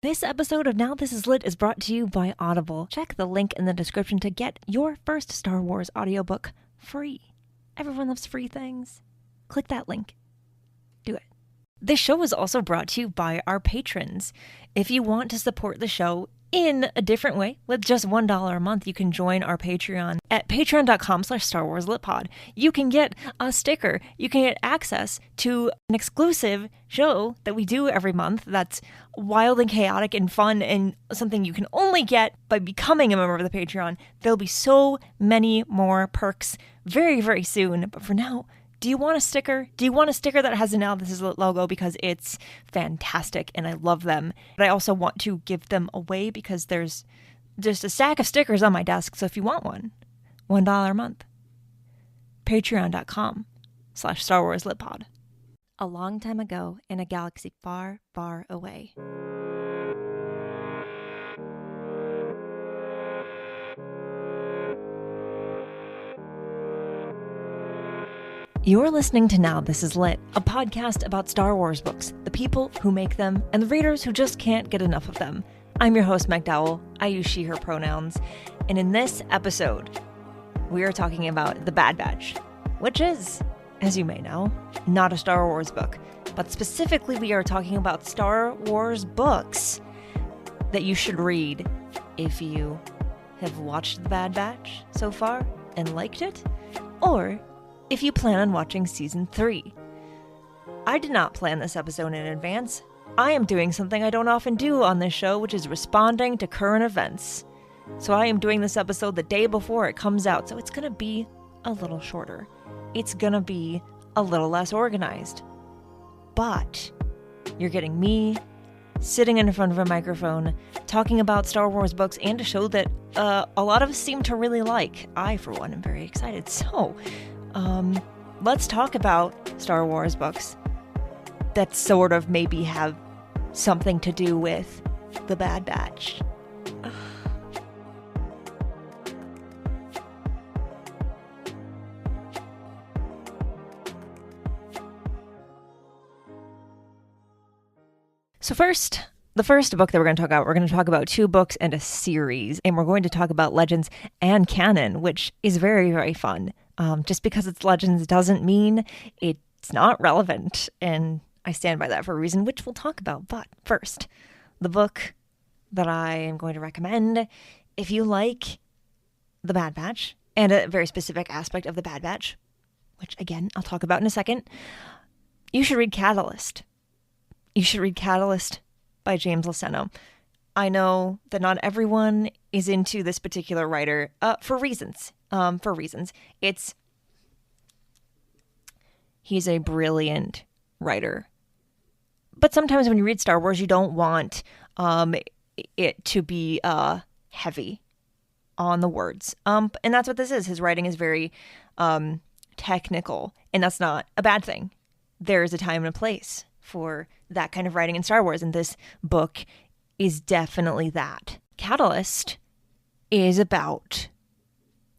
This episode of Now This Is Lit is brought to you by Audible. Check the link in the description to get your first Star Wars audiobook free. Everyone loves free things. Click that link. Do it. This show is also brought to you by our patrons. If you want to support the show in a different way, with just $1 a month, you can join our Patreon at patreon.com/StarWarsLitPod. You can get a sticker. You can get access to an exclusive show that we do every month that's wild and chaotic and fun and something you can only get by becoming a member of the Patreon. There'll be so many more perks very, very soon. But for now, do you want a sticker? Do you want a sticker that has a Now This Is Lit logo? Because it's fantastic and I love them. But I also want to give them away because there's just a stack of stickers on my desk. So if you want one, $1 a month. Patreon.com/StarWarsLitPod. A long time ago in a galaxy far, far away. You're listening to Now This Is Lit, a podcast about Star Wars books, the people who make them, and the readers who just can't get enough of them. I'm your host, Meg Dowell. I use she, her pronouns. And in this episode, we are talking about The Bad Batch, which is, as you may know, not a Star Wars book. But specifically, we are talking about Star Wars books that you should read if you have watched The Bad Batch so far and liked it, or if you plan on watching Season 3. I did not plan this episode in advance. I am doing something I don't often do on this show, which is responding to current events. So I am doing this episode the day before it comes out, so it's going to be a little shorter. It's going to be a little less organized. But you're getting me sitting in front of a microphone, talking about Star Wars books and a show that a lot of us seem to really like. I, for one, am very excited. So let's talk about Star Wars books that sort of maybe have something to do with The Bad Batch. So the first book that we're going to talk about two books and a series, and we're going to talk about Legends and canon, which is very, very fun. Just because it's Legends doesn't mean it's not relevant, and I stand by that for a reason, which we'll talk about. But first, the book that I am going to recommend, if you like The Bad Batch, and a very specific aspect of The Bad Batch, which again, I'll talk about in a second, you should read Catalyst. You should read Catalyst by James Luceno. I know that not everyone is into this particular writer for reasons. He's a brilliant writer. But sometimes when you read Star Wars, you don't want it to be heavy on the words. And that's what this is. His writing is very technical, and that's not a bad thing. There is a time and a place for that kind of writing in Star Wars, and this book is definitely that. Catalyst is about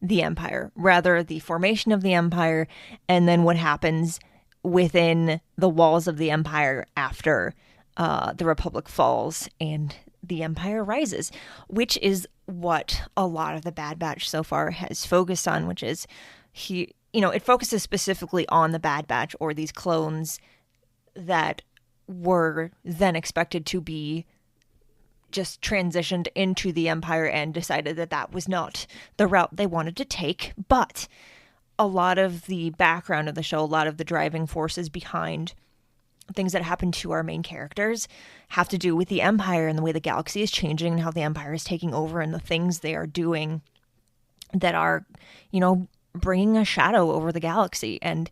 the Empire, rather the formation of the Empire, and then what happens within the walls of the Empire after the Republic falls and the Empire rises, which is what a lot of the Bad Batch so far has focused on, which is it focuses specifically on the Bad Batch, or these clones that were then expected to be just transitioned into the Empire and decided that that was not the route they wanted to take. But a lot of the background of the show, a lot of the driving forces behind things that happen to our main characters have to do with the Empire and the way the galaxy is changing and how the Empire is taking over and the things they are doing that are, bringing a shadow over the galaxy. And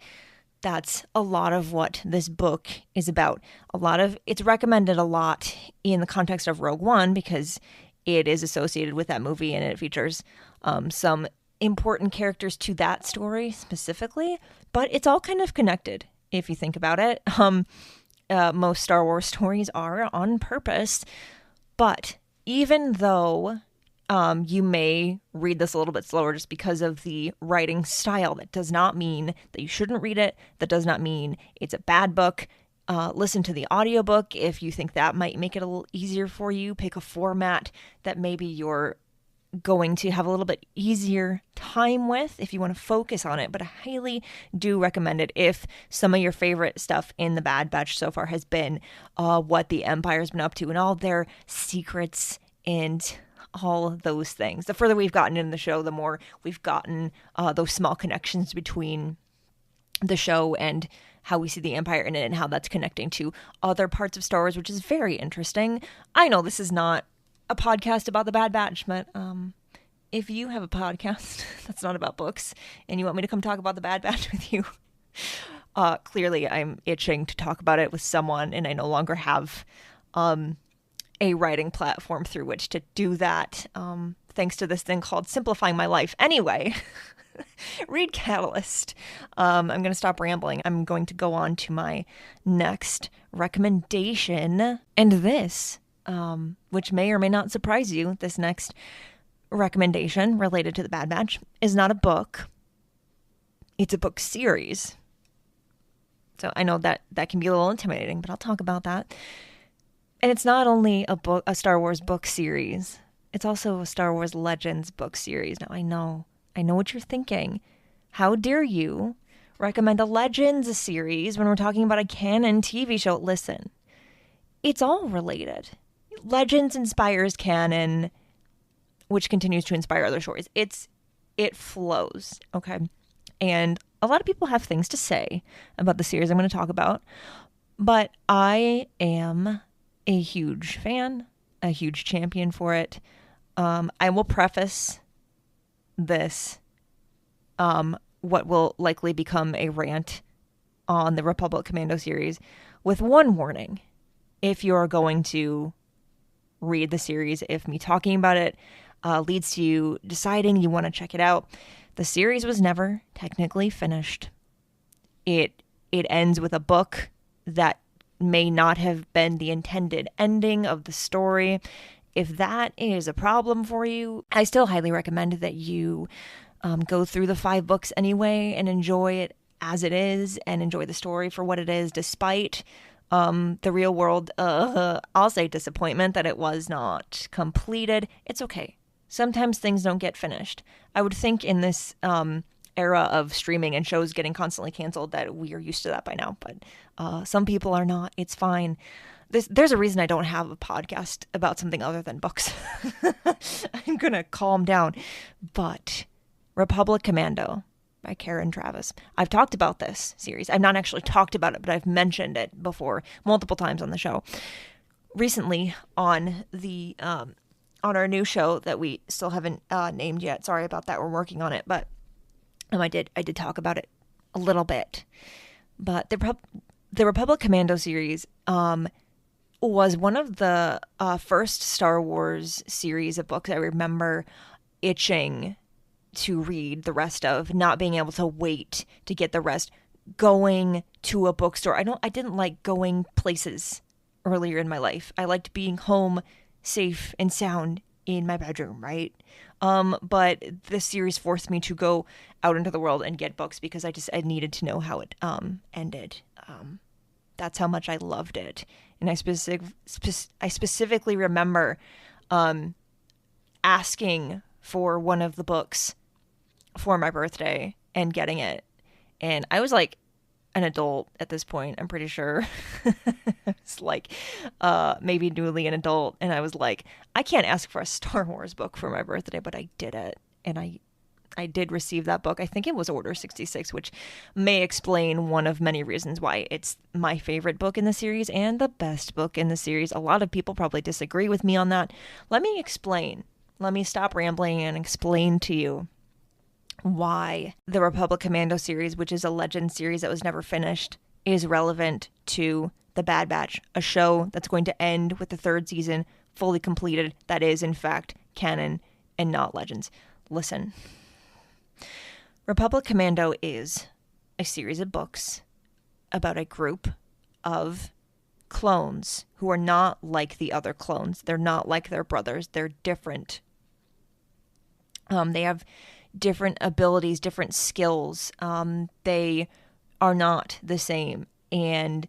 that's a lot of what this book is about. It's recommended a lot in the context of Rogue One because it is associated with that movie and it features some important characters to that story specifically, but it's all kind of connected if you think about it. Most Star Wars stories are on purpose, but even though you may read this a little bit slower just because of the writing style, that does not mean that you shouldn't read it. That does not mean it's a bad book. Listen to the audiobook if you think that might make it a little easier for you. Pick a format that maybe you're going to have a little bit easier time with if you want to focus on it. But I highly do recommend it if some of your favorite stuff in The Bad Batch so far has been what the Empire's been up to and all their secrets and all of those things. The further we've gotten in the show, the more we've gotten those small connections between the show and how we see the Empire in it and how that's connecting to other parts of Star Wars, which is very interesting. I know this is not a podcast about the Bad Batch, but if you have a podcast that's not about books and you want me to come talk about the Bad Batch with you, clearly I'm itching to talk about it with someone, and I no longer have a writing platform through which to do that, thanks to this thing called Simplifying My Life. Anyway, read Catalyst. I'm going to stop rambling. I'm going to go on to my next recommendation. And this, which may or may not surprise you, this next recommendation related to the Bad Batch is not a book. It's a book series. So I know that can be a little intimidating, but I'll talk about that. And it's not only a Star Wars book series. It's also a Star Wars Legends book series. Now, I know what you're thinking. How dare you recommend a Legends series when we're talking about a canon TV show? Listen, it's all related. Legends inspires canon, which continues to inspire other stories. It flows, okay? And a lot of people have things to say about the series I'm going to talk about, but I am a huge fan, a huge champion for it. I will preface this, what will likely become a rant on the Republic Commando series, with one warning. If you're going to read the series, if me talking about it leads to you deciding you want to check it out, the series was never technically finished. It ends with a book that may not have been the intended ending of the story. If that is a problem for you, I still highly recommend that you go through the 5 books anyway and enjoy it as it is and enjoy the story for what it is, despite the real world, I'll say disappointment that it was not completed. It's okay. Sometimes things don't get finished. I would think in this era of streaming and shows getting constantly canceled that we are used to that by now, but some people are not. It's fine. There's a reason I don't have a podcast about something other than books. I'm going to calm down. But Republic Commando by Karen Travis. I've talked about this series. I've not actually talked about it, but I've mentioned it before multiple times on the show. Recently on the on our new show that we still haven't named yet. Sorry about that. We're working on it, but I did talk about it a little bit. But the Republic Commando series was one of the first Star Wars series of books I remember itching to read the rest of, not being able to wait to get the rest, going to a bookstore. I didn't like going places earlier in my life. I liked being home, safe and sound in my bedroom, right? But this series forced me to go out into the world and get books because I needed to know how it ended. That's how much I loved it. And I specifically remember asking for one of the books for my birthday and getting it. And I was like an adult at this point, I'm pretty sure. It's like maybe newly an adult. And I was like, I can't ask for a Star Wars book for my birthday, but I did it. And I did receive that book. I think it was Order 66, which may explain one of many reasons why it's my favorite book in the series and the best book in the series. A lot of people probably disagree with me on that. Let me explain. Let me stop rambling and explain to you why the Republic Commando series, which is a Legend series that was never finished, is relevant to The Bad Batch, a show that's going to end with the 3rd season fully completed. That is, in fact, canon and not Legends. Listen. Republic Commando is a series of books about a group of clones who are not like the other clones. They're not like their brothers. They're different. They have different abilities, different skills. They are not the same. And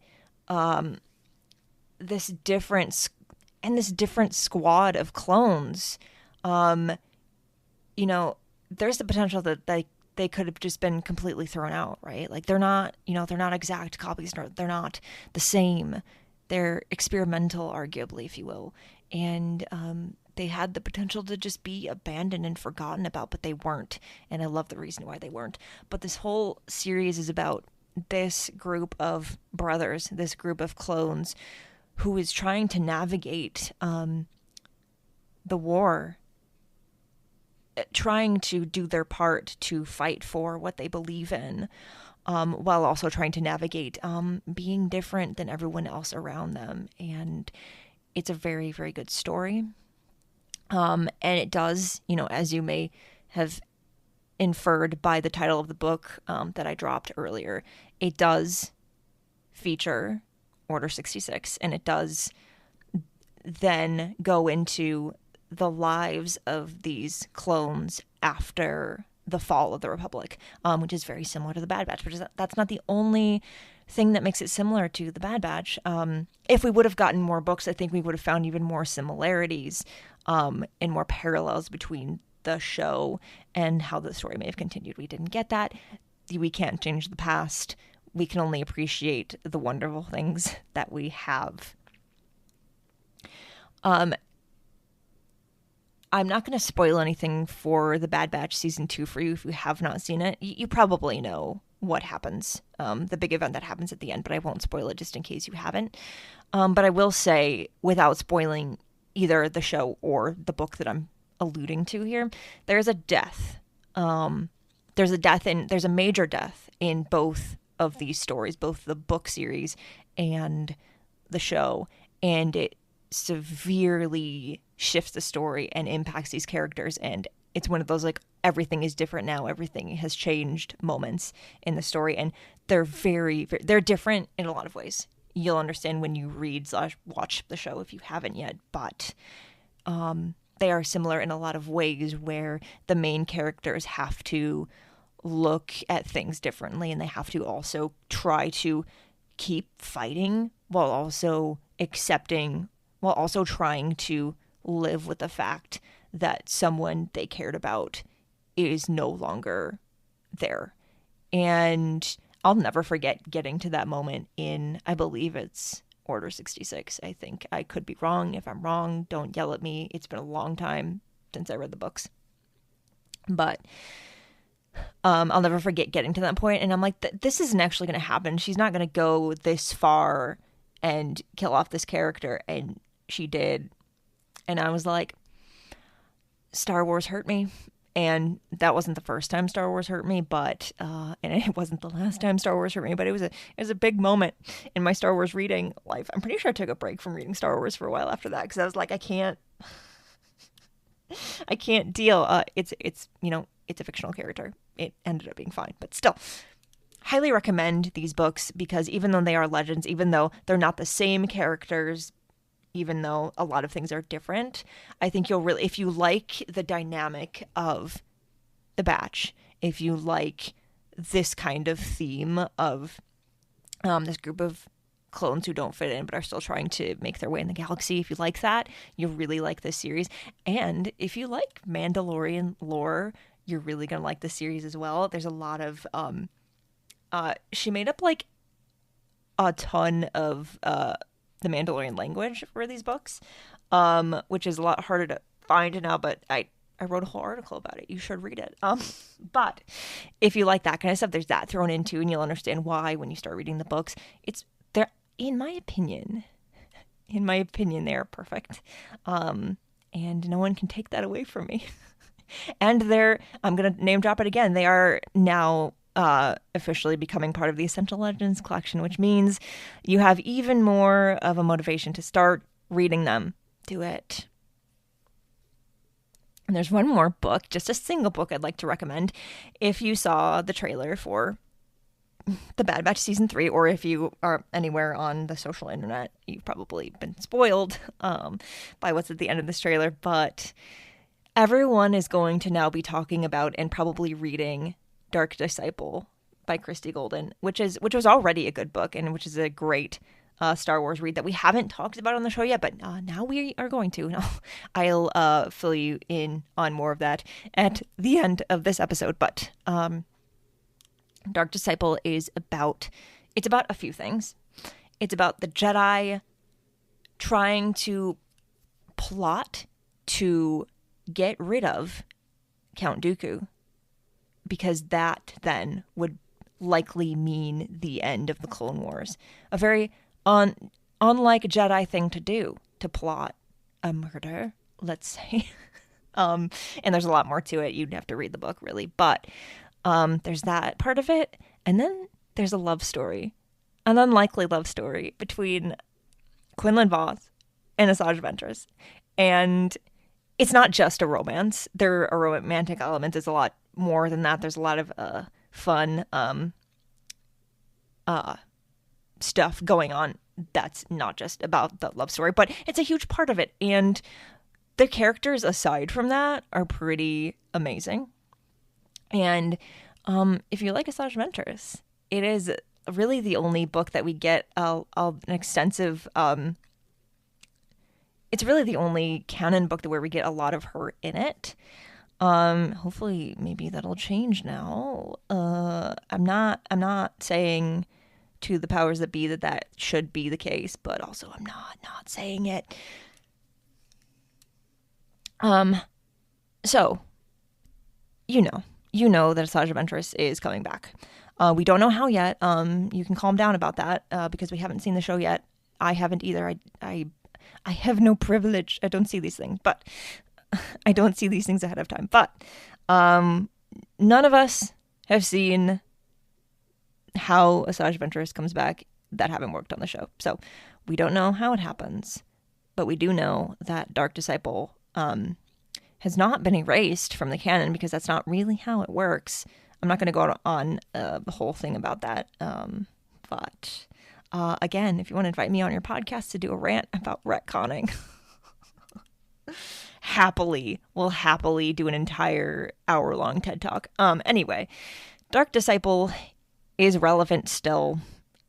this different squad of clones, there's the potential that they could have just been completely thrown out, right? Like they're not exact copies, they're not the same. They're experimental, arguably, if you will. And they had the potential to just be abandoned and forgotten about, but they weren't. And I love the reason why they weren't. But this whole series is about this group of brothers, this group of clones, who is trying to navigate the war, trying to do their part to fight for what they believe in, while also trying to navigate being different than everyone else around them. And it's a very, very good story. And it does, as you may have inferred by the title of the book that I dropped earlier, it does feature Order 66, and it does then go into the lives of these clones after the fall of the Republic, which is very similar to the Bad Batch, but that's not the only thing that makes it similar to the Bad Batch. If we would have gotten more books, I think we would have found even more similarities and more parallels between the show and how the story may have continued. We didn't get that. We can't change the past. We can only appreciate the wonderful things that we have. I'm not going to spoil anything for the Bad Batch Season 2 for you if you have not seen it. You probably know what happens, the big event that happens at the end, but I won't spoil it just in case you haven't. But I will say, without spoiling either the show or the book that I'm alluding to here, there's a death. There's a major death in both of these stories, both the book series and the show, and it severely shifts the story and impacts these characters. And it's one of those, like, everything is different now, everything has changed moments in the story, and they're they're different in a lot of ways. You'll understand when you read/watch the show if you haven't yet, but they are similar in a lot of ways, where the main characters have to look at things differently, and they have to also try to keep fighting while also trying to live with the fact that someone they cared about is no longer there. And I'll never forget getting to that moment in, I believe it's Order 66. I think I could be wrong. If I'm wrong, don't yell at me. It's been a long time since I read the books. But I'll never forget getting to that point, and I'm like, this isn't actually going to happen. She's not going to go this far and kill off this character, and she did. And I was like, Star Wars hurt me. And that wasn't the first time Star Wars hurt me, but and it wasn't the last time Star Wars hurt me, but it was a big moment in my Star Wars reading life. I'm pretty sure I took a break from reading Star Wars for a while after that, because I was like, I can't deal. It's a fictional character. It ended up being fine, but still, highly recommend these books, because even though they are legends, even though they're not the same characters, even though a lot of things are different, I think you'll really, if you like the dynamic of the Batch, if you like this kind of theme of this group of clones who don't fit in but are still trying to make their way in the galaxy, if you like that, you'll really like this series. And if you like Mandalorian lore, you're really gonna like this series as well. There's a lot of she made up like a ton of the Mandalorian language for these books, which is a lot harder to find now, but I wrote a whole article about it. You should read it. But if you like that kind of stuff, there's that thrown into, and you'll understand why when you start reading the books. They're, in my opinion, they are perfect. And no one can take that away from me. And I'm going to name drop it again. They are now officially becoming part of the Essential Legends collection, which means you have even more of a motivation to start reading them. Do it. And there's one more book, just a single book I'd like to recommend. If you saw the trailer for The Bad Batch Season 3, or if you are anywhere on the social internet, you've probably been spoiled by what's at the end of this trailer, but everyone is going to now be talking about and probably reading Dark Disciple by Christy Golden, which was already a good book, and which is a great Star Wars read that we haven't talked about on the show yet, but now we are going to. I'll fill you in on more of that at the end of this episode. But Dark Disciple is about a few things. It's about the Jedi trying to plot to get rid of Count Dooku, because that then would likely mean the end of the Clone Wars. A very unlike Jedi thing to do, to plot a murder, let's say. And there's a lot more to it. You'd have to read the book, really. But there's that part of it. And then there's a love story, an unlikely love story between Quinlan Vos and Asajj Ventress. And it's not just a romance. There are romantic elements. There's a lot more than that. There's a lot of fun stuff going on that's not just about the love story, but it's a huge part of it. And the characters aside from that are pretty amazing. And if you like Asajj Ventress, it is really the only book that we get an extensive it's really the only canon book where we get a lot of her in it. Hopefully maybe that'll change now. I'm not saying to the powers that be that should be the case, but also I'm not saying it. So you know that Asajj Ventress is coming back. We don't know how yet. You can calm down about that, because we haven't seen the show yet. I haven't either. I have no privilege. I don't see these things, but I don't see these things ahead of time. But none of us have seen how Asajj Ventress comes back that haven't worked on the show. So we don't know how it happens, but we do know that Dark Disciple has not been erased from the canon, because that's not really how it works. I'm not going to go on the whole thing about that. But again, if you want to invite me on your podcast to do a rant about retconning, we'll happily do an entire hour-long TED Talk. Anyway, Dark Disciple is relevant still,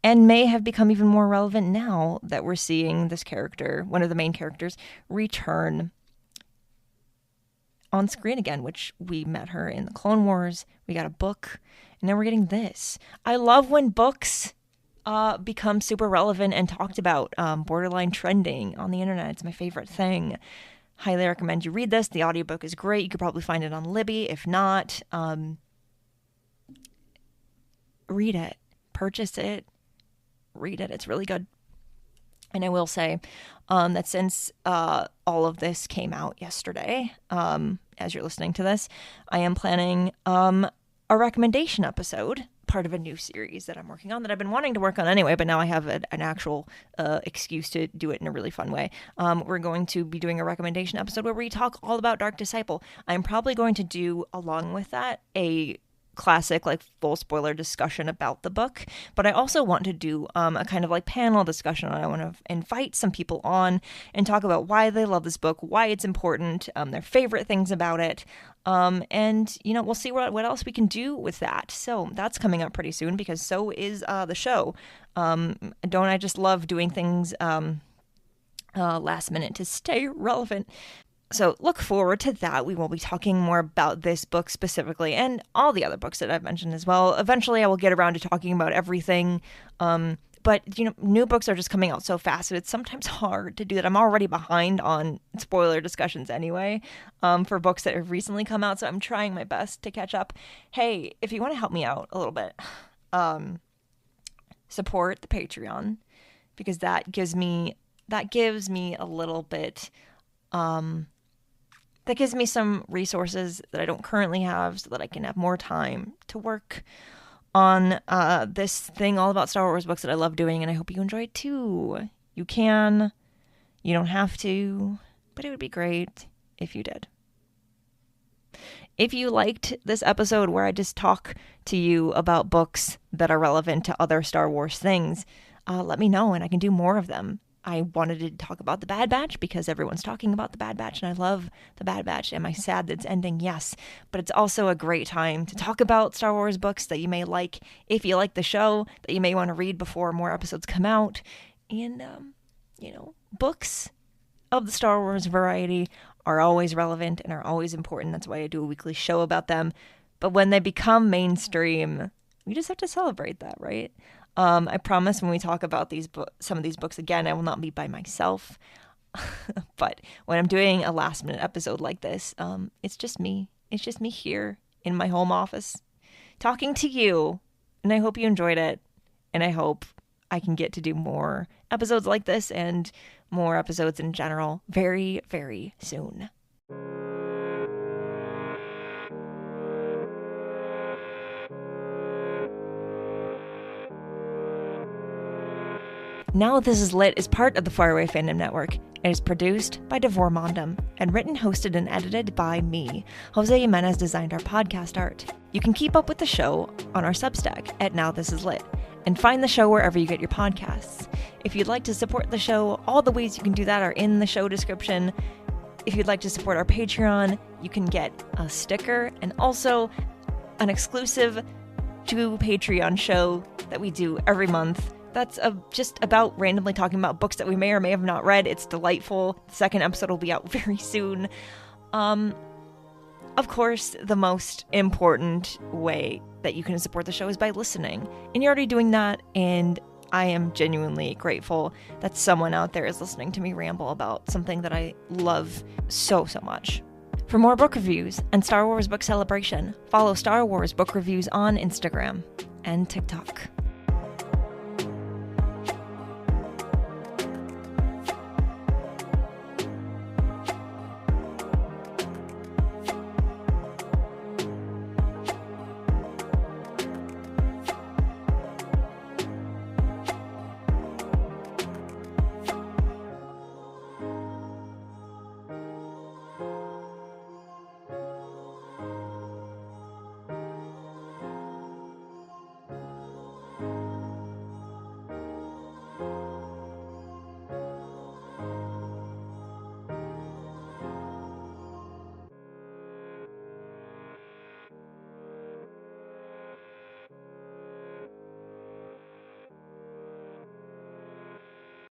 and may have become even more relevant now that we're seeing this character, one of the main characters, return on screen again, which we met her in the Clone Wars. We got a book, and now we're getting this. I love when books become super relevant and talked about, borderline trending on the internet. It's my favorite thing. Highly recommend you read this. The audiobook is great. You could probably find it on Libby. If not, read it. Purchase it. Read it. It's really good. And I will say that since all of this came out yesterday, as you're listening to this, I am planning a recommendation episode, part of a new series that I'm working on that I've been wanting to work on anyway, but now I have an actual excuse to do it in a really fun way. We're going to be doing a recommendation episode where we talk all about Dark Disciple. I'm probably going to do, along with that, a classic, like, full spoiler discussion about the book, but I also want to do a kind of like panel discussion. I want to invite some people on and talk about why they love this book, why it's important, their favorite things about it, and we'll see what else we can do with that. So that's coming up pretty soon, because so is the show. Don't I just love doing things last minute to stay relevant? So look forward to that. We will be talking more about this book specifically, and all the other books that I've mentioned as well. Eventually I will get around to talking about everything. But new books are just coming out so fast that it's sometimes hard to do that. I'm already behind on spoiler discussions anyway, for books that have recently come out. So I'm trying my best to catch up. Hey, if you want to help me out a little bit, support the Patreon, because that gives me a little bit, that gives me some resources that I don't currently have, so that I can have more time to work on this thing all about Star Wars books that I love doing, and I hope you enjoy it too. You can. You don't have to, but it would be great if you did. If you liked this episode where I just talk to you about books that are relevant to other Star Wars things, let me know and I can do more of them. I wanted to talk about The Bad Batch because everyone's talking about The Bad Batch, and I love The Bad Batch. Am I sad that it's ending? Yes. But it's also a great time to talk about Star Wars books that you may like if you like the show, that you may want to read before more episodes come out. And, books of the Star Wars variety are always relevant and are always important. That's why I do a weekly show about them. But when they become mainstream, we just have to celebrate that, right? I promise when we talk about some of these books again, I will not be by myself. But when I'm doing a last minute episode like this, it's just me. It's just me here in my home office talking to you. And I hope you enjoyed it. And I hope I can get to do more episodes like this and more episodes in general very, very soon. Now This Is Lit is part of the Faraway Fandom Network. It is produced by Devor Mondum and written, hosted, and edited by me. Jose Jimenez designed our podcast art. You can keep up with the show on our Substack at Now This Is Lit and find the show wherever you get your podcasts. If you'd like to support the show, all the ways you can do that are in the show description. If you'd like to support our Patreon, you can get a sticker and also an exclusive to Patreon show that we do every month. That's just about randomly talking about books that we may or may have not read. It's delightful. The second episode will be out very soon. Of course, the most important way that you can support the show is by listening. And you're already doing that, and I am genuinely grateful that someone out there is listening to me ramble about something that I love so, so much. For more book reviews and Star Wars Book Celebration, follow Star Wars Book Reviews on Instagram and TikTok.